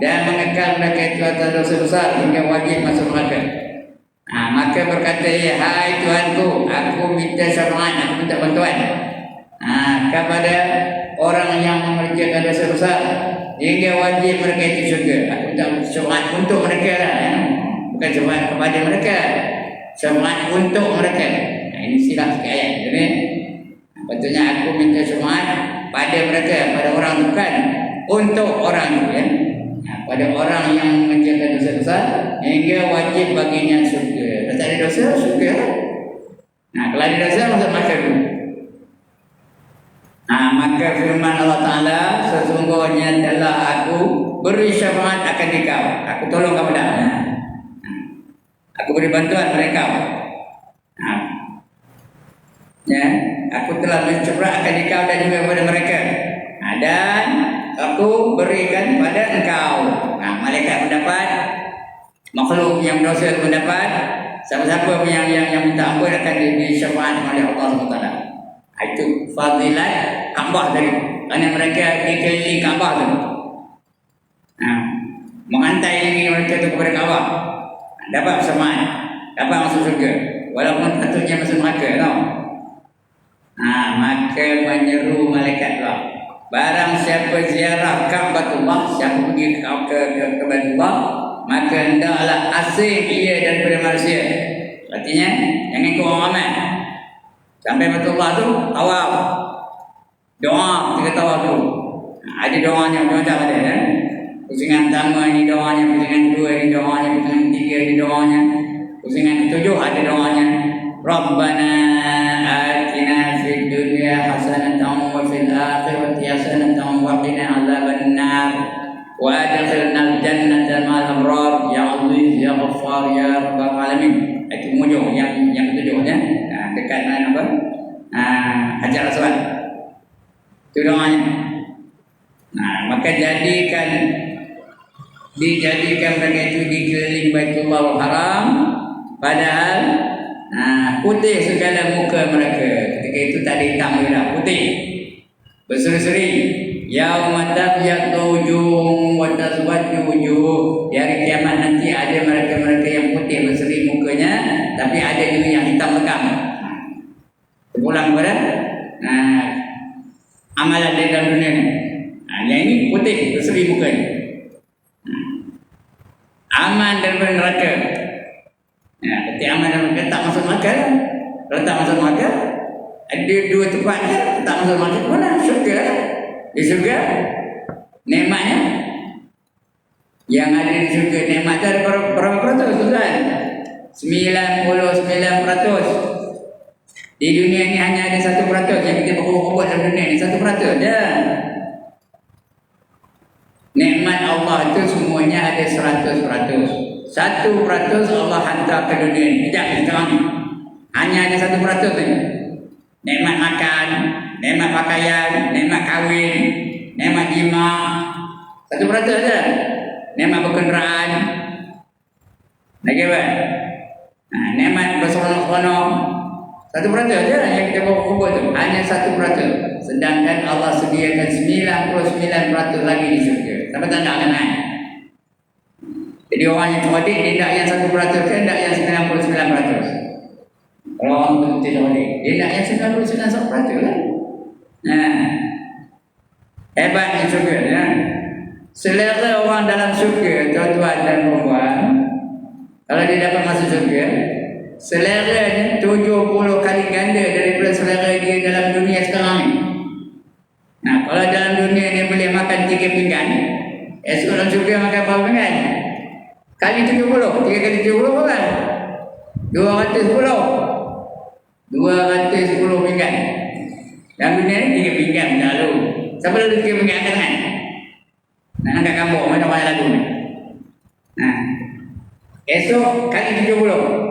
dan mengekal mereka itu atas dosa besar hingga wajib masuk neraka. Maka berkata, hai Tuhanku, aku minta syafaat, aku minta bantuan kepada orang yang mengerjakan dosa besar hingga wajib mereka itu syurga. Aku minta syafaat untuk mereka lah, ya. Bukan syafaat kepada mereka, syafaat untuk mereka. Ini silap sikit ayat. Jadi patutnya aku minta syafaat pada mereka, pada orang, bukan untuk orang itu ya. Pada orang yang mengerjakan dosa besar hingga wajib baginya syurga. Kalau tak ada dosa, syurga. Kalau ada dosa, masuk neraka dulu. Maka firman Allah Ta'ala, sesungguhnya telah aku beri syafaat akan dikau. Aku tolong kamu dah. Aku beri bantuan pada kau. Ya, aku telah mencerakkan dikau dan juga kepada mereka. Dan aku berikan pada engkau. Malaikat mendapat, makhluk yang berdosa mendapat, siapa-siapa yang minta ampun akan disyafaat oleh Allah SWT. Itu fadilat Kaabah tadi. Kerana mereka dikelilingi Kaabah tu. Mengantai diri mereka itu kepada Kaabah. Dapat bersamaan, dapat masuk surga. Walaupun patutnya masuk neraka, tahu? Maka menyeru malaikat Allah. Barang siapa ziarah Ka'batullah, siapa pergi ke Ka'batullah, maka hendaklah asing ia daripada manusia. Artinya jangan ikut orang ramai. Sampai Batullah tu tawaf, doa ketika tawaf tu. Ada doanya macam-macam ada kan. Pusingan pertama ini doanya, pusingan kedua ini doanya, pusingan ketiga ini doanya, pusingan ketujuh ada doanya. Rabbana atina fid dunya hasanatan wa fil akhirati hasanatan wa qina adzabannar wa adkhilnal jannata ma'al abrar ya aziz ya ghaffar ya rabbal alamin. Itu mujur yang ketujuhnya. Dekat dengan apa? Hajar Aswad. Itu doanya. Maka dijadikan mereka itu dikeliling Baitullah Haram, padahal putih segala muka mereka. Ketika itu tak ada hitam lagi, putih, berseri-seri. Yauma tabyaddu wujuhum wa taswaddu wujuh. Di hari kiamat nanti ada mereka-mereka yang putih berseri mukanya, tapi ada juga yang hitam legam. Pulang kepada amalan di dalam dunia ni. Yang ini putih berseri mukanya. Aman daripada neraka. Berarti aman daripada neraka, tak masuk neraka. Kalau tak masuk neraka, ada dua tempat tak masuk neraka. Mana? Syurga. Di syurga nikmatnya yang ada di syurga, nikmat ada berapa peratus tuan? 99%. Di dunia ini hanya ada 1% yang kita buat dalam dunia ini, 1% je. Nikmat Allah itu semuanya ada 100%. 1% Allah hantar ke dunia ini. Tidak sekarang ni. Hanya ada 1% saja. Nikmat makan, nikmat pakaian, nikmat kahwin, nikmat jima, 1% saja. Nikmat berkenderaan. Lagi apa? Nikmat berseronok-seronok, 1% saja yang kita buat tu. Hanya 1%. Sedangkan Allah sediakan 99% lagi di syurga. Sampai tak nak naik. Jadi orang yang cerdik, dia tak yang 1%, dia tak yang 99%. Kalau orang betul boleh, dia nak yang 99% lah. Hebatnya syurga ya. Selera orang dalam syurga, tuan-tuan dan puan, kalau dia dapat masuk syurga, seleranya 70 kali ganda daripada selera dia dalam dunia sekarang ni. Nah, kalau dalam dunia ni boleh makan 3 pinggan, esok dalam syurga makan berapa pinggan? Kali 70, 3 kali 70 kan? 210 pinggan. Dalam dunia ni 3 pinggan lalu. Siapa lalu 3 pinggan angkat tangan? Nak angkat kampung mana orang lalu ni. Nah, esok kali 70.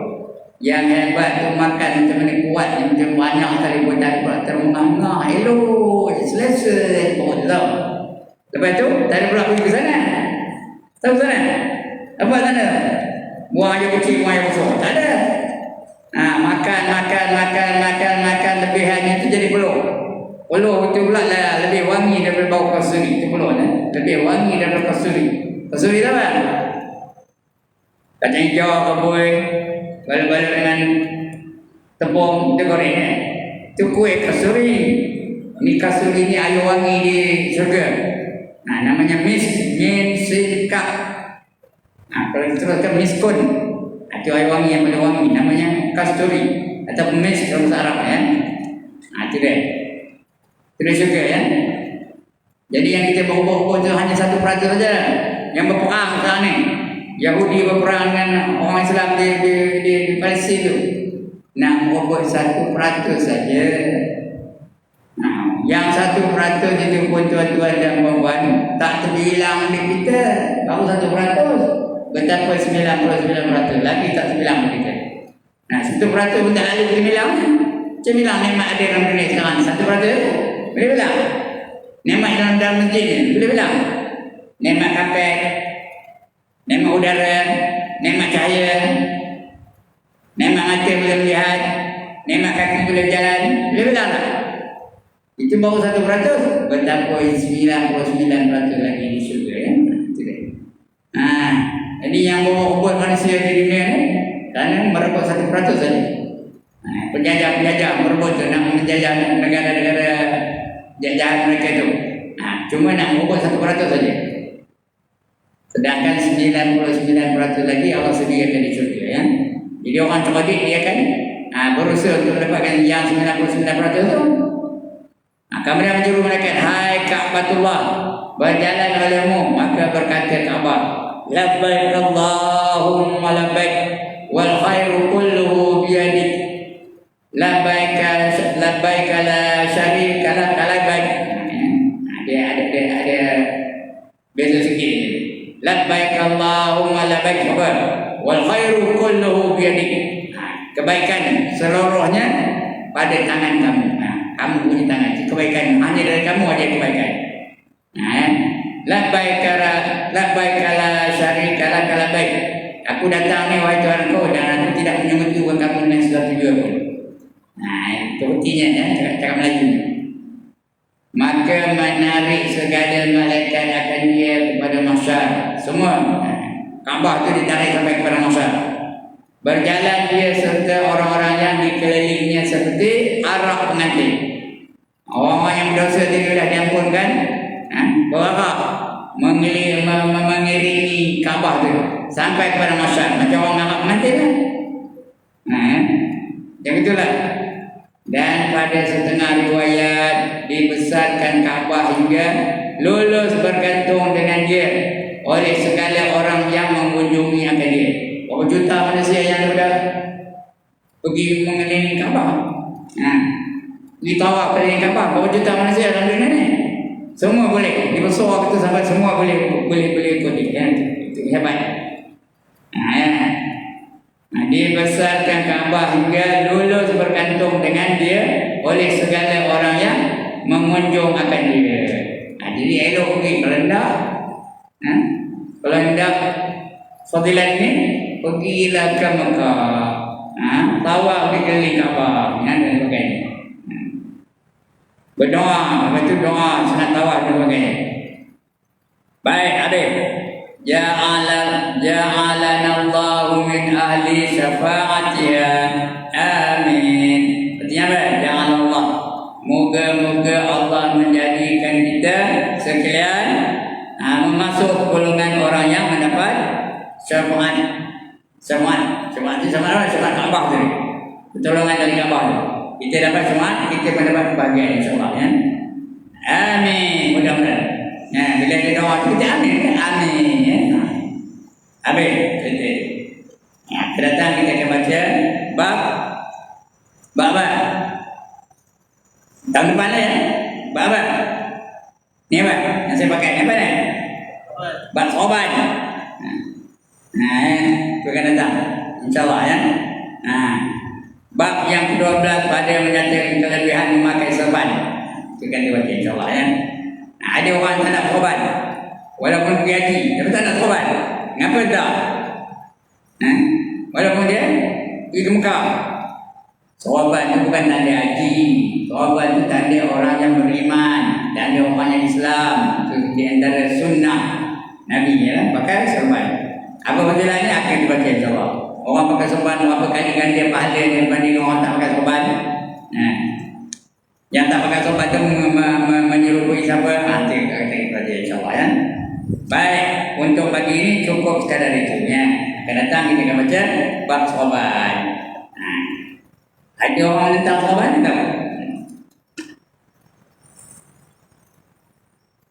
Yang hebat tu makan macam mana kuat, macam banyak kali pun tak pula terengah-engah. Elok, selesa perut tau. Lepas tu, tak ada pula pergi ke sana. Tahu sana? Apa sana? Buang air kecil, buang air besar. Tak ada. Makan lebihannya tu jadi peluh. Peluh itu pula lah lebih wangi daripada bau kasturi. Itu peluh lah. Lebih wangi daripada kasturi. Kasturi tahu kan? Kacang hijau, kebui, balap-balap dengan tepung, kita goreng ya. Itu kuih kasturi. Ini kasturi ni air wangi di syurga. Namanya miskap. Kalau kita teruskan miskun. Itu air wangi yang paling wangi. Namanya kasturi. Atau misk dalam bahasa Arab ya. Itu dia. Itu dia syurga ya. Jadi yang kita berhubung itu hanya 1% saja. Yang berperang sekarang ni. Yahudi berperang dengan orang Islam di Palestin itu. Nak berbuat 1% saja. Yang 1% itu pun tuan-tuan dan puan-puan tak terbilang di kita. Baru 1%. Betapa 99% lagi tak terbilang di kita. 1% pun tak lalu kita bilang. Macam bilang nikmat ada dalam dunia sekarang 1%. Boleh bilang? Nikmat dalam masjid ni boleh bilang? Nikmat kapet, nikmat udara, nikmat cahaya, nikmat mata boleh melihat, nikmat kaki boleh berjalan, boleh bilang tak? Itu baru 1%. Betapa 99% lagi di syurga ya. Jadi yang buat manusia di dunia ni kerana merebut 1% saja. Penjajah-penjajah merebut tu nak menjajah negara-negara jajahan mereka tu. Cuma nak merebut 1% saja. Sedangkan 99% lagi Allah sediakan di syurga ya. Jadi orang cerdik dia kan berusaha untuk mendapatkan yang 99% tu. Kemudian menjuru mereka, hai Ka'batullah, berjalan olehmu. Maka berkata Ka'bah, labbaik Allahumma labbaik wal khairu kulluhu biyadik, labbaik la syarika lak labbaik. Ada beza sikit. Labbaik Allahumma labbaik wal khairu kulluhu biyadik. Kebaikan seluruhnya pada tangan kamu. Kamu punya tangan. Kebaikan hanya dari kamu ada kebaikan. Labbaik la syarika lak labbaik. Aku datang ni wahai Tuhan kau dan aku tidak menyebutkan kamu dengan sesuatu juga pun. Itu artinya ya, cakap Melayu. Maka menarik segala malaikat akan dia kepada mahsyar. Semua Kaabah itu ditarik sampai kepada mahsyar. Berjalan dia serta orang-orang yang dikelilingnya seperti arak pengantin. Orang-orang yang berdosa dia sudah diampunkan. Berapa? Mengiringi Kaabah itu sampai kepada mahsyar. Macam orang arak pengantin kan? Yang itulah. Dan pada setengah riwayat dibesarkan Kaabah hingga lulus bergantung dengan dia oleh segala orang yang mengunjungi akan dia. Berapa juta manusia yang sudah pergi mengelilingi Kaabah. Pergi tawaf keliling Kaabah. Berapa juta manusia dalam dunia ni? Semua boleh. Di besar kita sampai semua boleh ikut dia. Itu hebat. Dibesarkan Kaabah hingga lulus bergantung dengan dia oleh segala orang yang mengunjung akan dia. Jadi elok pergi kalau hendak fadilat ni pergilah ke Mekah. Tawaf di keliling Kaabah dan sebagainya. Berdoa, lepas tu doa sunat tawaf dan sebagainya. Baik, adik. ja'alana Allahu min ahli syafaatiha. Amin. Artinya apa? Ja'alallah. Moga-moga Allah menjadikan kita sekalian masuk golongan orang yang mendapat syafaat. Syafaat itu sama apa? Syafaat Kaabah tu. Pertolongan dari Kaabah. Kita dapat syafaat, kita mendapat bahagian insya-Allah ya. Amin. Mudah-mudahan. Nah, bila kita doa kita amin kan? Amin ya. Habis. Nah, datang kita akan baca bab apa? Tahun depan ya. Bab apa? Ni apa? Yang saya pakai ni apa ni? Bab sobat. Nah, itu akan datang. InsyaAllah ya. Nah, bab yang ke-12 pada menyatakan kelebihan memakai sorban. Itu akan dibaca insyaAllah ya. Nah, ada orang tak nak sorban. Walaupun pergi haji, tapi tak nak sorban. Kenapa tak? Walaupun dia pergi ke Mekah. Sorban itu bukan tanda haji. Sorban itu tanda orang yang beriman, tanda orang yang Islam. Itu di antara sunnah Nabi ya, pakai sorban. Apa masalahnya akan dibaca insyaAllah. Orang pakai sorban, berapa kali kan dia pahala daripada orang tak pakai sorban. Nah, yang tak pakai sorban itu menyerupai siapa? Nanti kita baca insyaAllah ya. Baik, untuk pagi ini cukup sekadar itu ya. Akan datang kita akan baca bab sorban. Nah, ada orang tentang sorban tak?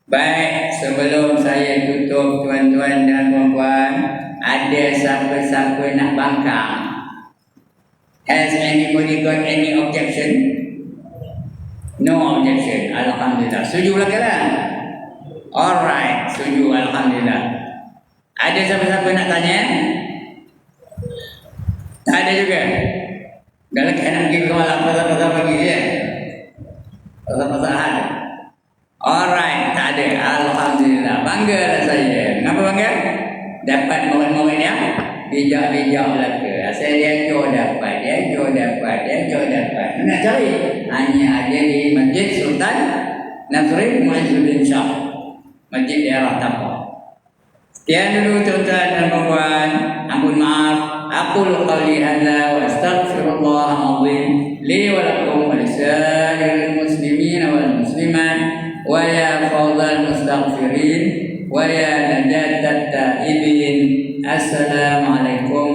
Baik, sebelum saya tutup tuan-tuan dan puan-puan, ada siapa-siapa nak bangkang? Has anybody got any objection? No objection. Alhamdulillah. Setuju lah kan? Alright, setuju. Alhamdulillah. Ada siapa-siapa nak tanya? Tak ada juga. Kalau kita nak pergi ke malam pasal-pasal pagi je. Pasal-pasal hari. Alright, tak ada. Alhamdulillah. Bangga lah saya. Kenapa bangga? Dapat murid-murid yang bijak-bijak belaka. Asal dia jauh dapat, dia jauh dapat, dia jauh dapat. Nak cari? Hanya ada di Masjid Sultan Nasrin Muizzuddin Shah, Masjid daerah Tapah. Sekian dulu tuan-tuan dan puan-puan. Ampun maaf. Aqulu qawli hadza wa astaghfirullahal azim li wa lakum wa lisairil muslimin wal muslimat wa ya fawzal mustaghfirin wa ya najatat taibin. Assalamualaikum